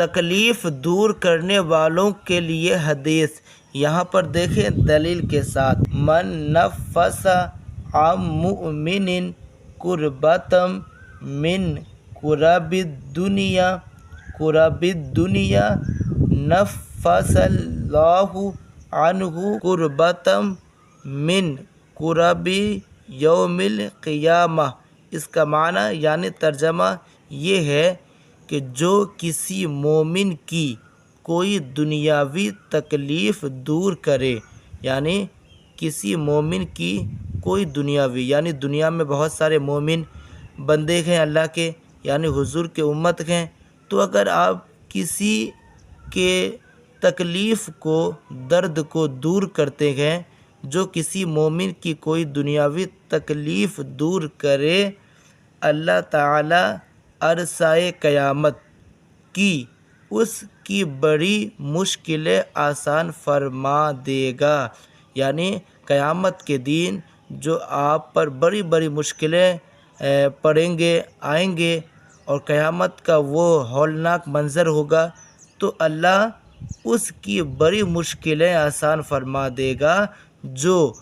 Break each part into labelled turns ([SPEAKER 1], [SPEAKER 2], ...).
[SPEAKER 1] تکلیف دور کرنے والوں کے لیے حدیث۔ یہاں پر دیکھیں دلیل کے ساتھ، من نفس عن مؤمن کربۃ من کرب الدنیا نفس اللہ عنہ کربۃ من کرب یوم القیامہ۔ اس کا معنی یعنی ترجمہ یہ ہے کہ جو کسی مومن کی کوئی دنیاوی تکلیف دور کرے، یعنی کسی مومن کی کوئی دنیاوی، یعنی دنیا میں بہت سارے مومن بندے ہیں اللہ کے، یعنی حضور کے امت ہیں، تو اگر آپ کسی کے تکلیف کو، درد کو دور کرتے ہیں، جو کسی مومن کی کوئی دنیاوی تکلیف دور کرے، اللہ تعالیٰ عرصۂ قیامت کی اس کی بڑی مشکلیں آسان فرما دے گا۔ یعنی قیامت کے دن جو آپ پر بڑی بڑی مشکلیں پڑیں گے، آئیں گے، اور قیامت کا وہ ہولناک منظر ہوگا، تو اللہ اس کی بڑی مشکلیں آسان فرما دے گا جو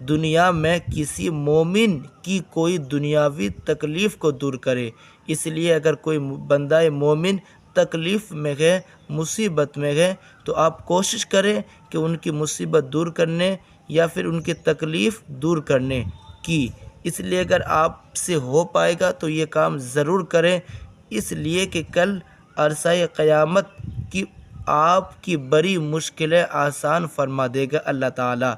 [SPEAKER 1] دنیا میں کسی مومن کی کوئی دنیاوی تکلیف کو دور کرے۔ اس لیے اگر کوئی بندہ مومن تکلیف میں ہے، مصیبت میں ہے، تو آپ کوشش کریں کہ ان کی مصیبت دور کرنے یا پھر ان کی تکلیف دور کرنے کی۔ اس لیے اگر آپ سے ہو پائے گا تو یہ کام ضرور کریں، اس لیے کہ کل عرصۂ قیامت کی آپ کی بڑی مشکلیں آسان فرما دے گا اللہ تعالیٰ۔